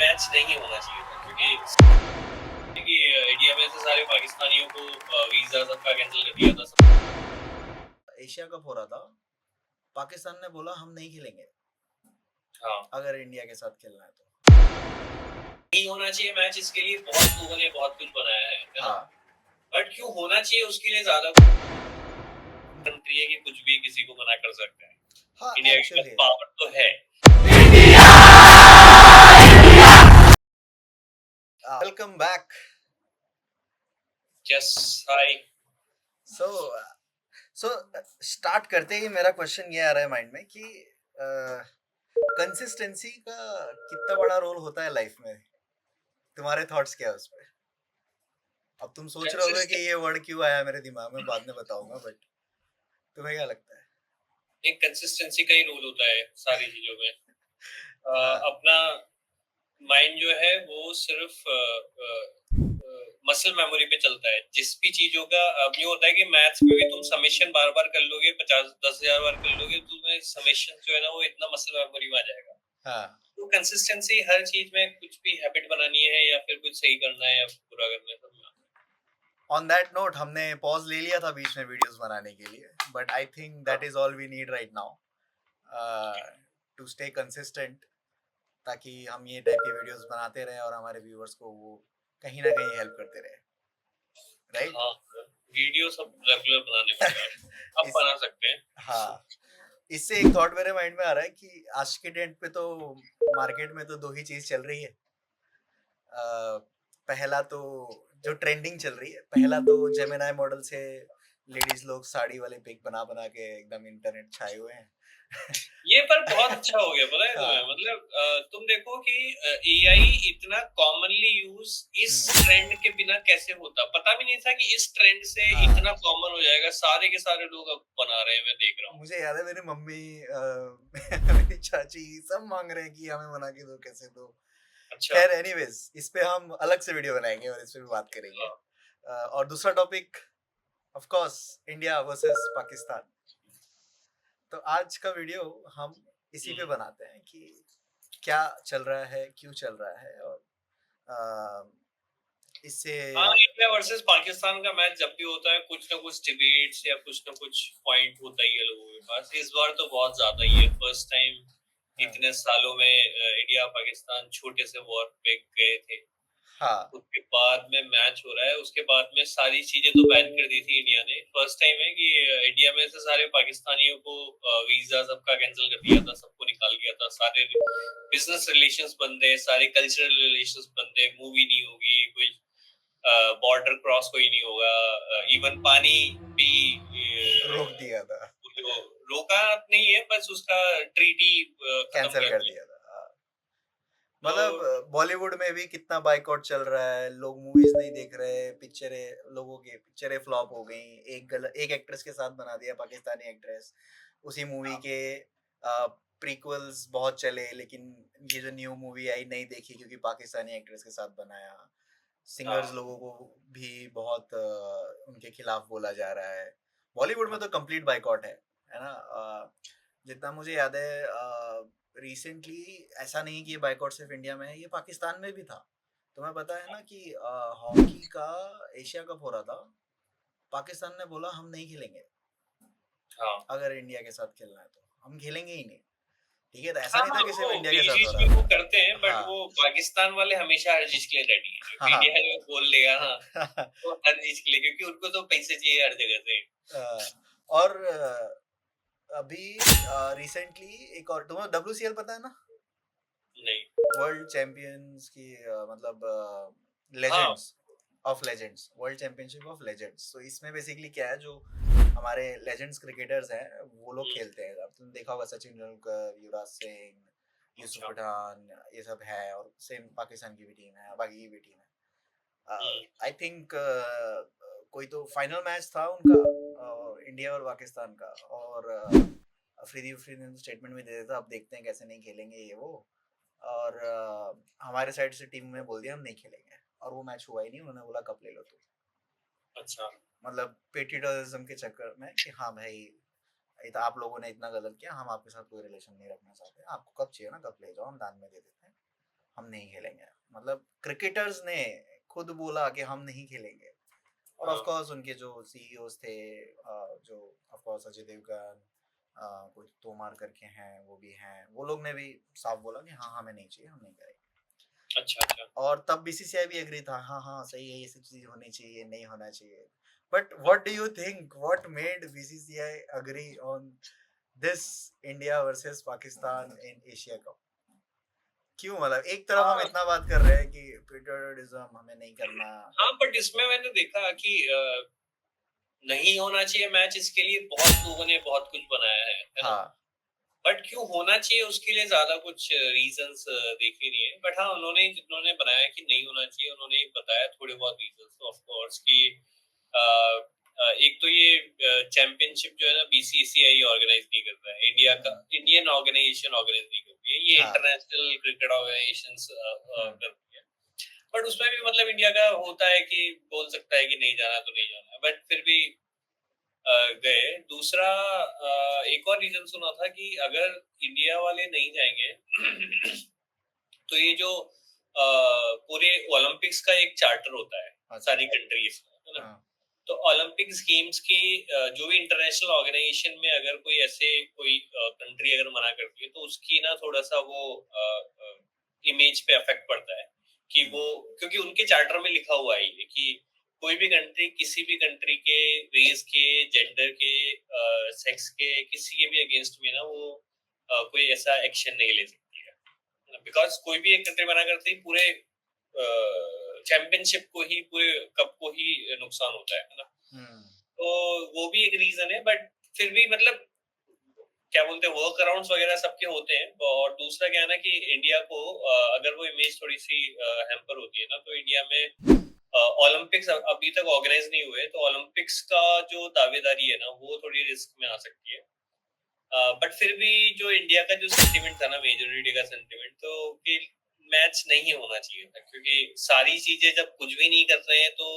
Match नहीं होना चाहिए था क्योंकि इंडिया में से सारे पाकिस्तानियों को वीजा सबका कैंसिल कर दिया था। एशिया कप हो रहा था, पाकिस्तान ने बोला हम नहीं खेलेंगे हाँ अगर इंडिया के साथ खेलना है तो। नहीं होना चाहिए मैच, इसके लिए बहुत लोगों ने बहुत कुछ बनाया है ना। हाँ बट क्यों होना चाहिए उसके लिए ज्यादा कंट्री है कि कुछ भी किसी को मना कर सकता है। हाँ इंडिया के पास एक्चुअली पावर तो है। Welcome back. Yes hi. So so start करते ही मेरा क्वेश्चन ये आ रहा है माइंड में कि कंसिस्टेंसी का कितना बड़ा रोल होता है लाइफ में। तुम्हारे थॉट्स क्या है उस पे? अब तुम सोच रहे होगे कि ये वर्ड क्यों आया मेरे दिमाग में, बाद में बताऊंगा, बट तुम्हें क्या लगता है? एक कंसिस्टेंसी का ही रोल होता है सारी चीजों में। हाँ अपना माइंड जो है वो सिर्फ मसल मेमोरी पे चलता है। जिस भी चीजों का अब ये होता है कि मैथ्स में भी तुम समेशन बार बार कर लोगे, 50-10,000 बार कर लोगे, तुम्हें समेशन जो है ना वो इतना मसल मेमोरी में आ जाएगा। हाँ तो कंसिस्टेंसी हर चीज में, कुछ भी हैबिट बनानी है या फिर कुछ सही करना है या पूरा करना है सब में। ऑन दैट नोट हमने पॉज ले लिया था बीच में वीडियोस बनाने के लिए, but I think that is all we need right now to stay consistent, ताकि हम ये टाइप की वीडियोस बनाते रहे और हमारे व्यूअर्स को वो कहीं ना कहीं हेल्प करते रहे, राइट? हाँ वीडियो सब रेगुलर बनाने पड़ेगा। अब इस बना सकते हैं। हाँ, इससे एक थॉट मेरे माइंड में आ रहा है कि आज के डेट पे तो मार्केट में तो दो ही चीज चल रही है। पहला तो जो ट्रेंडिंग चल रही है, पहला तो जेमिनाई मॉडल से लेडीज लोग साड़ी वाले पिक बना बना के एकदम इंटरनेट छाए हुए हैं। ये पर बहुत अच्छा हो गया पता है तुम्हें। हाँ मतलब तुम देखो कि एआई इतना कॉमनली यूज इस ट्रेंड के बिना कैसे होता, पता भी नहीं था कि इस ट्रेंड से हाँ, इतना कॉमन हो जाएगा। सारे के सारे लोग अब बना रहे हैं, मैं देख रहा हूँ। मुझे याद है मेरी मम्मी मेरी चाची सब मांग रहे हैं कि हमें बना के दो, कैसे दो। अच्छा। खैर एनीवेज, इस पे हम अलग से वीडियो बनाएंगे और इस पे भी बात करेंगे। हाँ, और दूसरा topic of course India versus Pakistan. तो आज का वीडियो हम इसी पे बनाते हैं कि क्या चल रहा है, क्यों चल रहा है, और अ, इससे हाँ इंडिया वर्सेस पाकिस्तान का मैच जब भी होता है कुछ ना कुछ डिबेट्स या कुछ ना कुछ पॉइंट होता ही है लोगों के पास। इस बार तो बहुत ज्यादा ही है। फर्स्ट टाइम इतने सालों में इंडिया पाकिस्तान छोटे से वॉर पे गए थे। हाँ उसके बाद में मैच हो रहा है, उसके बाद में सारी चीजें तो बैन कर दी थी इंडिया ने। फर्स्ट टाइम है कि इंडिया में से सारे पाकिस्तानियों को वीजा सबका कैंसिल कर दिया था, सबको निकाल दिया था। सारे बिजनेस रिलेशंस बंद है, सारे कल्चरल रिलेशंस बंद है, मूवी नहीं होगी, कोई बॉर्डर क्रॉस कोई नहीं होगा। इवन पानी भी रोक दिया था, जो रोका नहीं है, बस उसका ट्रीटी खत्म कैंसिल कर कर दिया। दिया था। तो मतलब बॉलीवुड में भी कितना बाइकआउट चल रहा है, लोग मूवीज नहीं देख रहे, पिक्चरें, लोगों की पिक्चरें फ्लॉप हो गई। एक एक्ट्रेस के साथ बना दिया, पाकिस्तानी एक्ट्रेस, उसी मूवी के प्रीक्वल्स बहुत चले, लेकिन ये जो न्यू मूवी आई नहीं देखी क्योंकि पाकिस्तानी एक्ट्रेस के साथ बनाया। सिंगर्स लोगों को भी बहुत उनके खिलाफ बोला जा रहा है। बॉलीवुड में तो कंप्लीट बाइकआउट है ना। जितना मुझे याद है रिसेंटली, ऐसा नहीं कि ये बाइकआउट सिर्फ इंडिया में है, ये पाकिस्तान में भी था। तुम्हें पता है ना कि हॉकी का एशिया कप हो रहा था, पाकिस्तान ने बोला हम नहीं खेलेंगे हाँ अगर इंडिया के साथ खेलना है तो, हम खेलेंगे ही नहीं। ठीक है, तो ऐसा हाँ नहीं हाँ, था कि सिर्फ वो इंडिया के बीच साथ हो बीच रहा में वो था। करते हैं, बट हाँ वो पाकिस्तान वाले हमेशा हर चीज के लिए रेडी है। क्योंकि हाँ इंडिया जो बोल देगा हाँ तो हर चीज के लिए, क्योंकि उनको तो पैसे चाहिए हर जगह से। और अभी रिसेंटली एक और, तुम्हें WCL पता है ना? नहीं। वर्ल्ड चैंपियंस की मतलब हाँ legends of legends, world championship of legends. तो इसमें बेसिकली क्या है, जो हमारे लेजेंड्स क्रिकेटर्स हैं वो लोग खेलते हैं। अब तुमने देखा होगा सचिन तेंदुलकर, युवराज सिंह, यूसुफ अच्छा। पठान, ये सब है। और सेम पाकिस्तान की भी टीम है, बाकी की भी टीम है। हम्म, आई थिंक कोई तो फाइनल मैच था उनका, इंडिया और पाकिस्तान का, और अफरीदी ने स्टेटमेंट में दे दिया था अब देखते हैं कैसे नहीं खेलेंगे ये वो। और हमारे साइड से टीम में बोल दिया हम नहीं खेलेंगे, और वो मैच हुआ ही नहीं। उन्होंने बोला कप ले लो तुम। अच्छा। मतलब पेट्रियटिज्म के चक्कर में कि हाँ भाई, ये तो आप लोगों ने इतना गलत किया, हम आपके साथ कोई रिलेशन नहीं रखना चाहते, आपको कप चाहिए ना कप ले जाओ, हम दान में दे देते हैं, हम नहीं खेलेंगे। मतलब क्रिकेटर्स ने खुद बोला कि हम नहीं खेलेंगे। और ऑफ हाँ कोर्स उनके जो सीईओज थे, जो ऑफ कोर्स अजय देवगन, कुछ तोमार करके हैं, वो भी हैं, वो लोग ने भी साफ बोला कि हाँ हमें नहीं चाहिए, हम नहीं करेंगे। अच्छा अच्छा। और तब बीसीसीआई भी एग्री था, हाँ हाँ सही है, ये सब चीज होनी चाहिए, नहीं होना चाहिए। But what do you think, what made BCCI agree on this India versus Pakistan in Asia cup? क्यों? मतलब एक तरफ हम हाँ इतना बात कर रहे हैं कि पेट्रियोटिज्म हमें नहीं करना। हाँ, बट इसमें मैंने देखा कि नहीं होना चाहिए मैच, इसके लिए बहुत लोगों ने बहुत कुछ बनाया है ना। हाँ बट क्यों होना चाहिए उसके लिए ज्यादा कुछ रीजंस देखे नहीं है। बट हाँ, उन्होंने जिन्होंने बनाया कि नहीं होना चाहिए, उन्होंने बताया थोड़े बहुत रीजंस ऑफ कोर्स कि अ, एक तो ये चैंपियनशिप जो है ना बीसीसीआई ऑर्गेनाइज नहीं करता है, इंडिया का इंडियन ऑर्गेनाइजेशन ऑर्गेनाइज नहीं करती है, ये हाँ इंटरनेशनल क्रिकेट ऑर्गेनाइजेशंस हम्म करती है। बट उसमें भी मतलब इंडिया का होता है कि बोल सकता है कि नहीं जाना तो नहीं जाना, बट फिर भी गए। दूसरा एक और रीजन सुना था कि अगर इंडिया वाले नहीं जाएंगे तो ये जो पूरे ओलंपिक्स का एक चार्टर होता है अच्छा सारी कंट्रीज का, है ना। हाँ तो ओलंपिक्स गेम्स के जो भी इंटरनेशनल ऑर्गेनाइजेशन में अगर कोई ऐसे कोई कंट्री अगर मना करती है तो उसकी ना थोड़ा सा वो इमेज पे अफेक्ट पड़ता है कि वो, क्योंकि उनके चार्टर में लिखा हुआ है ये कि कोई भी कंट्री किसी भी कंट्री के रेस के, जेंडर के, सेक्स के, किसी के भी अगेंस्ट में ना वो कोई ऐसा एक्शन नहीं ले सकती है, बिकॉज कोई भी एक कंट्री मना करती है पूरे चैंपियनशिप को ही, पूरे कप को ही नुकसान होता है ना। हम्म तो वो भी एक रीजन है, बट फिर भी मतलब क्या बोलते हैं, वर्क अराउंड वगैरह सबके होते हैं। और दूसरा क्या है ना कि इंडिया को अगर वो इमेज थोड़ी सी हैम्पर होती है ना, तो इंडिया में ओलंपिक्स अभी तक ऑर्गेनाइज नहीं हुए, तो ओलंपिक्स का जो दावेदारी है ना वो थोड़ी रिस्क में आ सकती है। बट फिर भी जो इंडिया का जो सेंटिमेंट था ना, मेजोरिटी का सेंटिमेंट, तो कि मैच नहीं होना चाहिए था, क्योंकि सारी चीजें जब कुछ भी नहीं कर रहे हैं तो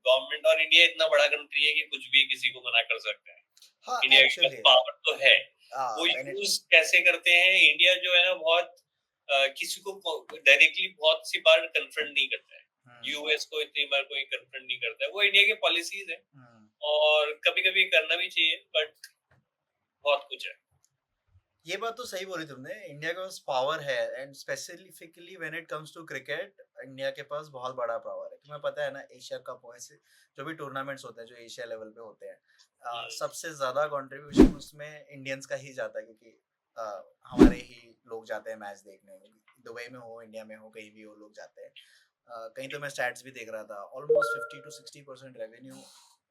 गवर्नमेंट, और इंडिया इतना बड़ा कंट्री है कि कुछ भी किसी को मना कर सकता है, हाँ इंडिया के पास एक्चुअली पावर तो है। वो व्हेन इट यूज कैसे करते हैं, इंडिया जो है ना बहुत किसी को डायरेक्टली बहुत सी बार कन्फ्रंट नहीं करता है, यूएस को इतनी बार कोई कन्फ्रंट नहीं करता है, वो इंडिया की पॉलिसीज है। और कभी कभी करना भी चाहिए, बट बहुत कुछ है। ये बात तो सही बोली तुमने, इंडिया के पास पावर है, and specifically when it comes to cricket India के पास बहुत बड़ा पावर है। तुम्हें पता है ना, एशिया कप ऐसे जो भी टूर्नामेंट्स होते हैं जो एशिया लेवल पे होते हैं, सबसे ज्यादा कंट्रीब्यूशन उसमें इंडियंस का ही जाता है, क्योंकि हमारे ही लोग जाते हैं मैच देखने, दुबई में हो, इंडिया में हो, कहीं भी हो, लोग जाते हैं। कहीं तो मैं स्टैट्स भी देख रहा था, ऑलमोस्ट 50 to 60% रेवेन्यू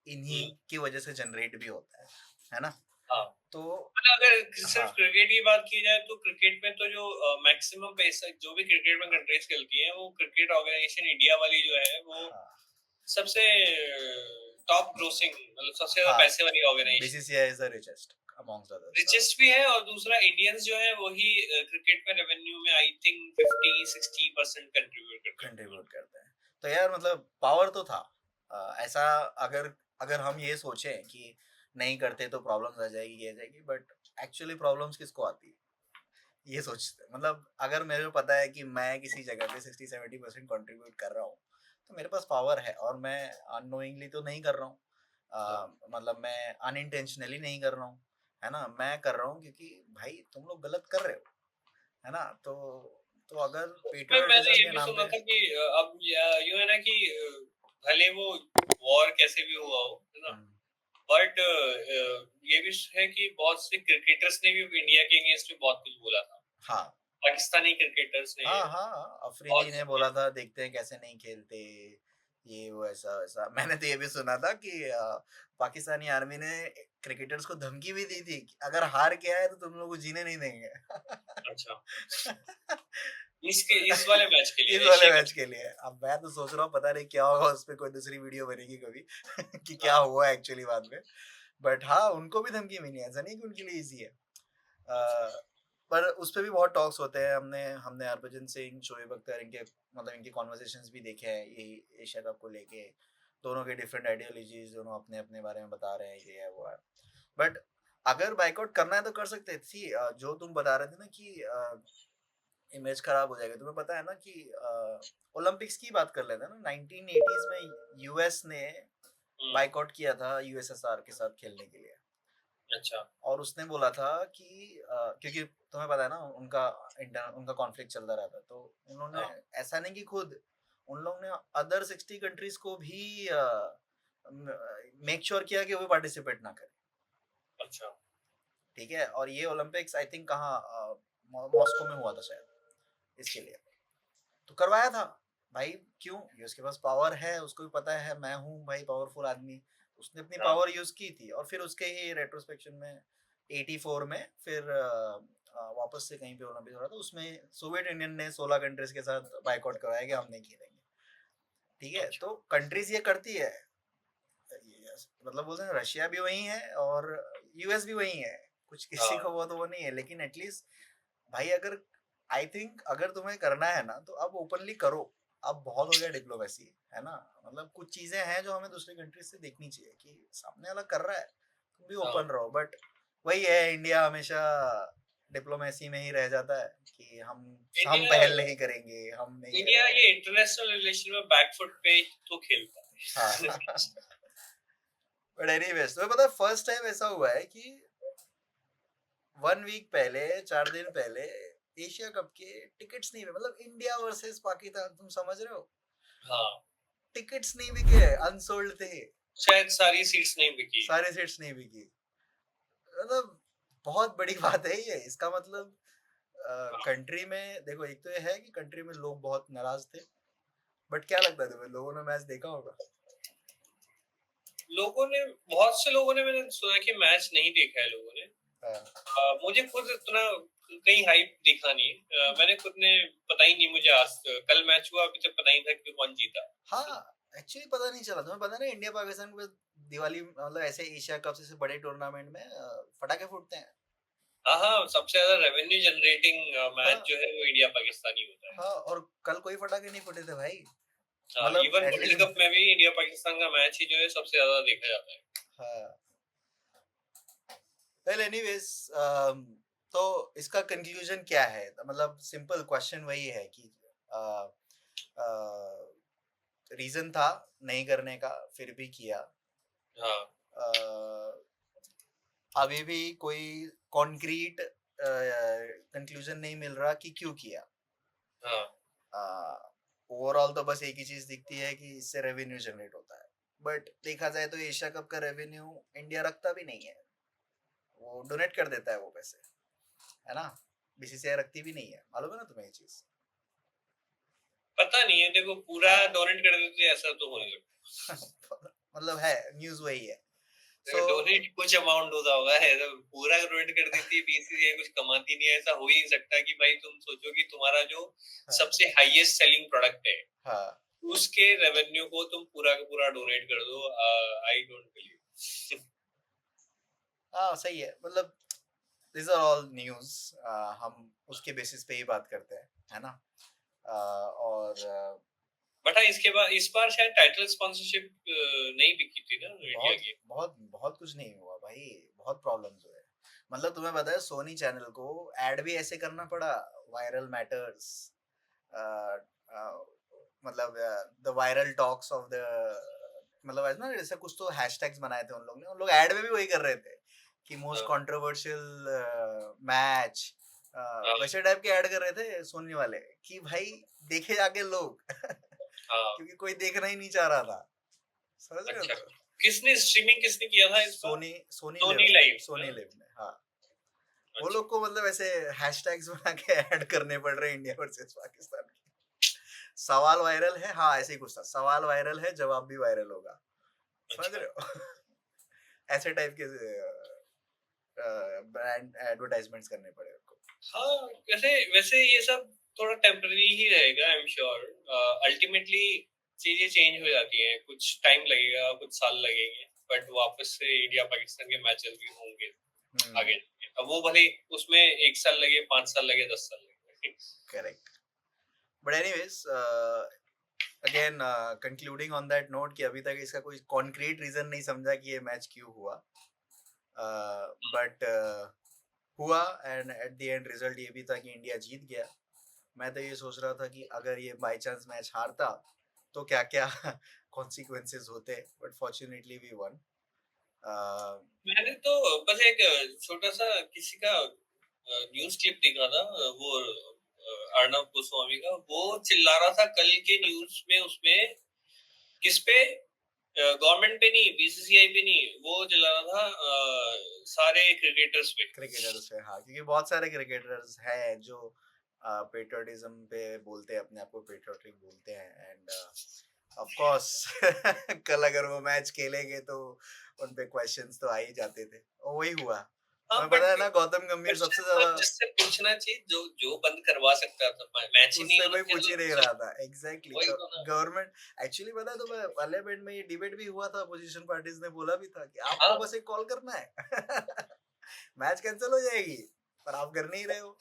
इन्हीं की वजह से जनरेट भी होता है ना। हाँ, तो मतलब अगर हाँ सिर्फ क्रिकेट की बात की जाए तो क्रिकेट में तो जो मैक्सिमम पैसा जो भी क्रिकेट में कंट्रीज खेलती हैं, वो क्रिकेट ऑर्गेनाइजेशन इंडिया वाली जो है वो हाँ सबसे टॉप ग्रोसिंग, मतलब सबसे ज्यादा हाँ पैसे वाली organisation, BCCI is the richest amongst others. Richest भी है। और दूसरा इंडियंस जो है वही क्रिकेट में रेवेन्यू में आई थिंक 50-60% कंट्रीब्यूट करते हैं। कंट्रीब्यूट करते हैं। तो यार मतलब पावर तो था। ऐसा अगर अगर हम ये सोचें कि नहीं करते तो प्रॉब्लम्स आ जाएगी, ये आ जाएगी, बट एक्चुअली प्रॉब्लम्स किसको आती है ये सोचते हैं। मतलब अगर मेरे को पता है कि मैं किसी जगह पे 60-70% कंट्रीब्यूट कर रहा हूँ, तो मेरे पास पावर है, और मैं अननोइंगली तो नहीं कर रहा हूँ। हाँ, मतलब मैं अनइंटेंशनली नहीं कर रहा हूँ, है ना, मैं कर रहा हूँ क्योंकि भाई तुम लोग गलत कर रहे हो, है ना। तो अगर उसमें मैंने पेट्रियोटिज्म ये के भी नाम सुना पे था कि अब यूं है ना कि भले वो वॉर कैसे भी हुआ हो, है ना, हम्म, बट ये भी है कि बहुत से क्रिकेटर्स ने भी इंडिया के अगेंस्ट में बहुत कुछ बोला था, हाँ पाकिस्तानी क्रिकेटर्स ने हाँ हाँ, अफरीदी बहुत ने से। बोला था देखते हैं कैसे नहीं खेलते, ये वो ऐसा वैसा। मैंने तो ये भी सुना था कि पाकिस्तानी आर्मी ने क्रिकेटर्स को धमकी भी दी थी कि अगर हार के आए तो तुम लोग को जीने नहीं देंगे। अच्छा, इस वाले मैच के इस लिए वाले एशिया मैच कप। के लिए अब मैं तो सोच रहा हूँ, पता नहीं क्या होगा, उस पर कोई दूसरी वीडियो बनेगी कभी कि क्या हाँ, हुआ एक्चुअली बाद में। बट हाँ, उनको भी धमकी मिली है, ऐसा नहीं कि उनके लिए इजी है। अच्छा, पर उस पे भी बहुत टॉक्स होते हैं। हमने हमने हरभजन सिंह, शोएब अख्तर, इनके मतलब इनके कॉन्वर्सेशंस भी देखे हैं ये एशिया कप को लेके। दोनों के डिफरेंट आइडियोलॉजीज, दोनों अपने अपने बारे में बता रहे हैं, ये है वो है। बट अगर बाइकआउट करना है तो कर सकते थे। जो तुम बता रहे थे ना कि इमेज खराब हो जाएगी। तुम्हें पता है ना कि ओलंपिक्स की बात कर लेते हैं ना, 1980s में यूएस ने बाइकआउट किया था यूएसएसआर के साथ खेलने के लिए। अच्छा। और उसने बोला था कि क्योंकि तुम्हें पता है ना उनका उनका कॉन्फ्लिक्ट चलता रहता है, तो उन्होंने हाँ। ऐसा नहीं कि खुद उन लोग ने अदर 60 कंट्रीज को भी मेक श्योर किया कि वो पार्टिसिपेट ना करें। अच्छा। ठीक है, और ये ओलंपिक्स आई थिंक कहाँ मॉस्को में हुआ था शायद इसके लिए, तो करवाया था भाई। क्यों? ये उसके पास पावर है, उसको भी पता है मैं हूँ भाई पावरफुल आदमी, उसने अपनी हाँ। पावर यूज की थी। और फिर उसके ही रेट्रोस्पेक्शन में 84 में फिर वापस से कहीं पे ओलंपिक हो रहा था, उसमें सोवियत यूनियन ने 16 कंट्रीज के साथ बाइकआउट करवाया कि हम नहीं खेलेंगे। ठीक है, अच्छा। तो कंट्रीज ये करती है, मतलब बोलते हैं रशिया भी वही है और यूएस भी वही है, कुछ किसी हाँ। को वो नहीं है, लेकिन एटलीस्ट भाई अगर आई थिंक अगर तुम्हें करना है ना तो अब ओपनली करो। अब बहुत हो गया डिप्लोमेसी, है ना? मतलब कुछ चीजें हैं जो हमें दूसरी कंट्री से देखनी चाहिए कि सामने वाला कर रहा है, तुम भी हाँ। ओपन रहो। बट वही है, इंडिया हमेशा डिप्लोमेसी में ही रह जाता है कि हम इंडिया पहल नहीं करेंगे, हम नहीं इंडिया करेंगे। ये इंटरनेशनल रिलेशन में बैकफुट पे तो खेलता है। हाँ। बट एनीवेज, तुम्हें पता है फर्स्ट टाइम ऐसा हुआ है कि 1 वीक पहले, 4 दिन पहले एशिया कप के टिकट्स नहीं हुए, मतलब इंडिया वर्सेस पाकिस्तान, तुम समझ रहे हो? हाँ। टिकट्स नहीं बिके, अनसोल्ड थे, शायद सारी सीट्स नहीं बिकी। सारे सीट्स नहीं बिकी। मतलब बहुत बड़ी बात है ये। इसका मतलब हाँ। कंट्री में देखो, एक तो ये है कि कंट्री में लोग बहुत नाराज थे, बट क्या लगता है तुम्हें, लोगों ने मैच देखा होगा? लोगों ने बहुत से लोगों ने, मैंने सुना कि मैच नहीं देखा है लोगों ने। हाँ। मुझे खुद इतना कहीं हाइप दिखा नहीं। मैंने खुद ने पता ही नहीं मुझे आज कल मैच हुआ अभी तक पता ही था कि कौन जीता। हाँ, एक्चुअली पता नहीं चला। तुम्हें पता नहीं इंडिया पाकिस्तान को दिवाली मतलब ऐसे एशिया कप जैसे बड़े टूर्नामेंट में पटाखे फूटते हैं। हाँ हाँ, सबसे ज्यादा रेवेन्यू जनरेटिंग मैच हाँ जो है वो इंडिया पाकिस्तानी होता है। हाँ, और कल कोई पटाखे नहीं फूटे थे भाई, हाँ, मतलब इवन वर्ल्ड एटलीस्ट। कप में भी इंडिया पाकिस्तान का मैच ही जो है सबसे ज्यादा देखा जाता है। हाँ, वेल एनीवेज, तो इसका कंक्लूजन क्या है? तो मतलब सिंपल क्वेश्चन वही है कि रीजन था नहीं करने का, फिर भी किया। हाँ। अभी भी कोई कॉन्क्रीट कंक्लूजन नहीं मिल रहा कि क्यों किया। हाँ। ओवरऑल तो बस एक ही चीज दिखती है कि इससे रेवेन्यू जनरेट होता है, बट देखा जाए तो एशिया कप का रेवेन्यू इंडिया रखता भी नहीं है, वो डोनेट कर देता है वो पैसे, है ना? बीसीसीआई रखती भी नहीं है, मालूम है ना तुम्हें ये चीज? पता नहीं है, देखो पूरा हाँ। डोनेट कर देते ऐसा तो होने लगता। मतलब है, न्यूज वही है। सो डोनेट कुछ अमाउंट होता होगा, है तो पूरा डोनेट कर देती है बीसीसीआई, कुछ कमाती नहीं है। ऐसा हो ही नहीं सकता कि भाई तुम सोचो कि तुम्हारा जो हाँ सबसे हाईएस्ट सेलिंग प्रोडक्ट है हाँ उसके रेवेन्यू को तुम पूरा का पूरा डोनेट कर दो। I don't believe. हाँ, सही है। मतलब दिस आर ऑल न्यूज, हम उसके बेसिस पे ही बात करते हैं, है ना? और बट हाँ, इसके बाद इस बार शायद टाइटल स्पॉन्सरशिप नहीं बिकी थी ना इंडिया बहुत की। बहुत बहुत कुछ नहीं हुआ भाई, बहुत प्रॉब्लम्स हुए। मतलब तुम्हें पता है सोनी चैनल को एड भी ऐसे करना पड़ा, वायरल मैटर्स, मतलब the viral talks of the, मतलब ऐसा ना जैसे कुछ तो हैशटैग्स बनाए थे उन लोग ने, उन लोग ऐड में भी वही कर रहे थे कि मोस्ट हाँ। कंट्रोवर्शियल मैच, हाँ। वैसे टाइप के ऐड कर रहे थे सोनी वाले कि भाई देखे जाके लोग हाँ। क्योंकि कोई देखना ही नहीं चाह रहा था, समझ रहे हो? अच्छा, तो किसने स्ट्रीमिंग किसने किया था इस बार? सोनी सोनी सोनी लिव, लाइव सोनी ना? लिव ने, हाँ। वो अच्छा। लोग को मतलब ऐसे हैशटैग्स बना के ऐड करने पड़ रहे हैं इंडिया वर्सेस पाकिस्तान के। सवाल वायरल है, हाँ ऐसे ही कुछ था, सवाल वायरल है जवाब भी वायरल होगा, समझ अच्छा। रहे हो? ऐसे टाइप के ब्रांड एडवर्टाइजमेंट्स करने पड़े उनको। हाँ, वैसे वैसे ये सब थोड़ा टेम्पररी ही रहेगा, आई एम श्योर। अल्टीमेटली चीजें चेंज हो जाती हैं, कुछ टाइम लगेगा, कुछ साल लगेंगे, बट वापस से इंडिया पाकिस्तान के मैचेस भी होंगे आगे जाके। अब वो भले उसमें 1 साल लगे, 5 साल लगे, 10 साल लगे। Correct. But anyways, again concluding on that note कि अभी तक इसका कोई कॉन्क्रीट रीजन नहीं समझा कि ये मैच क्यों हुआ, बट हुआ, and at the end result ये भी था कि इंडिया जीत गया। मैं तो ये सोच रहा था कि अगर ये बाय चांस मैच हारता तो क्या क्या कॉन्सिक्वेंसेस होते, बट फॉर्चुनेटली वी वन। मैंने तो बस एक छोटा सा किसी का न्यूज़ क्लिप देखा था, वो अर्णव गोस्वामी का, वो चिल्ला रहा था कल के न्यूज़ में, उसमें किस पे, गवर्नमेंट पे नहीं, बीसीसीआई पे नहीं, वो चिल्ला रहा था सारे क्रिकेटर्स पे। क्रिकेटर्स पे, हाँ, क्योंकि बहुत सारे क्रिकेटर्स हैं जो पेट्रियोटिज्म पे बोलते हैं, अपने आप को पेट्रियोटिक बोलते हैं, एंड ऑफ कोर्स कल अगर वो मैच खेलेंगे तो उन पे क्वेश्चंस तो आ ही जाते थे, और वही हुआ। हाँ, तुम्हें बट पता है ना, गौतम गंभीर सबसे क्वेश्चन तो ज्यादा जिससे पूछना चाहिए, जो जो बंद करवा सकता था, मैच ही नहीं उससे होना कोई पूछ ही नहीं चाहिए रहा तो था। एग्जैक्टली, वही तो ना। गवर्नमेंट एक्चुअली, पता है तुम्हें, पार्लियामेंट में ये डिबेट भी हुआ था, अपोजिशन पार्टीज ने बोला भी था कि आपको हाँ, बस एक कॉल करना है मैच कैंसिल हो जाएगी, पर आप कर नहीं रहे हो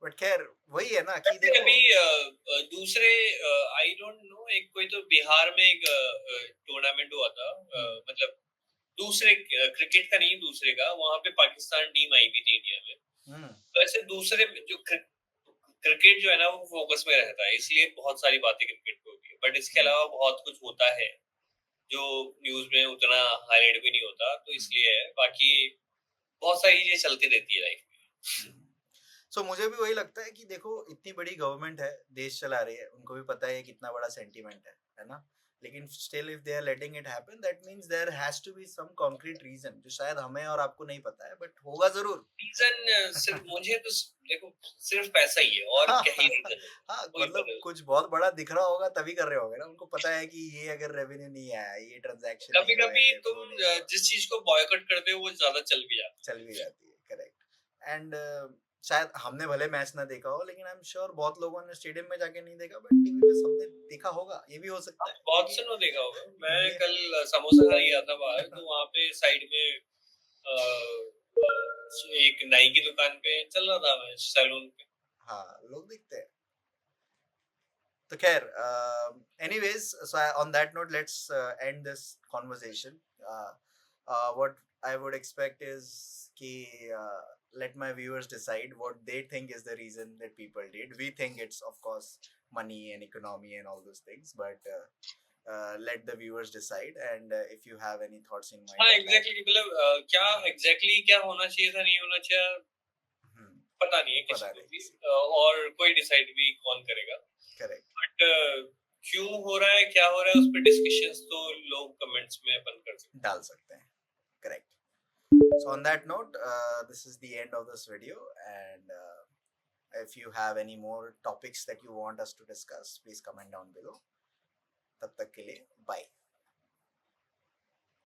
बट खैर वही है ना कि फिर देखो। अभी दूसरे, आई डोंट नो, एक कोई तो बिहार में एक टूर्नामेंट हुआ था, हम्म, मतलब दूसरे क्रिकेट का नहीं, दूसरे का, वहां पे पाकिस्तान टीम आई भी थी इंडिया में। हम्म, वैसे दूसरे में जो क्रिकेट जो है ना, वो फोकस में रहता है, इसलिए बहुत सारी बातें क्रिकेट पे होती है, बट इसके हम्म, अलावा बहुत कुछ होता है जो न्यूज में उतना हाईलाइट भी नहीं होता, तो हम्म, इसलिए है। बाकी बहुत सारी चीजें चलती रहती है लाइफ में। सो मुझे भी वही लगता है कि देखो, इतनी बड़ी गवर्नमेंट है, देश चला रही है, उनको भी पता है कितना बड़ा सेंटीमेंट है ना, लेकिन still if they are letting it happen, that means there has to be some concrete reason जो शायद हमें और आपको नहीं पता है, बट होगा जरूर। रीजन सिर्फ मुझे तो देखो, सिर्फ पैसा ही है, और हाँ क्या ही रीजन है, हाँ, कोई मतलब बदल। कुछ बहुत बड़ा दिख रहा होगा तभी कर रहे होंगे ना, उनको पता है कि ये अगर रेवेन्यू नहीं आया, ये ट्रांजैक्शन कभी नहीं हुआ है, कभी ये तुम फ्लो नहीं हुआ, जिस चीज को बॉयकॉट करते हो वो ज्यादा चल भी जाता चल भी जाती है, करेक्ट। एंड शायद हमने भले मैच ना देखा हो, लेकिन आई एम श्योर बहुत लोगों ने स्टेडियम में जाके नहीं देखा, बट टीवी पे सबने देखा होगा, ये भी हो सकता है। है, बहुत क्योंकि से ने देखा होगा। मैं ये कल समोसा खाने गया था बाहर, तो वहां पे साइड में एक नाई की दुकान पे चल रहा था मैच, सैलून पे। हाँ, लोग दिखते हैं। तो खैर, anyways, so on that note, let's end this conversation. What I would expect is कि let my viewers decide what they think is the reason that people did. We think it's of course money and economy and all those things, but let the viewers decide. And if you have any thoughts in हाँ, mind on that, exactly, मतलब क्या exactly क्या होना चाहिए था, नहीं होना चाहिए, hmm, पता नहीं है किसी पता को नहीं भी, किसी को। और कोई डिसाइड भी कौन करेगा। Correct. बट क्यों हो रहा है, क्या हो रहा है, उस पर डिस्कशंस तो लोग कमेंट्स में अपन कर सकते डाल सकते हैं। Correct. So on that note, this is the end of this video, and if you have any more topics that you want us to discuss, please comment down below. तब तक के लिए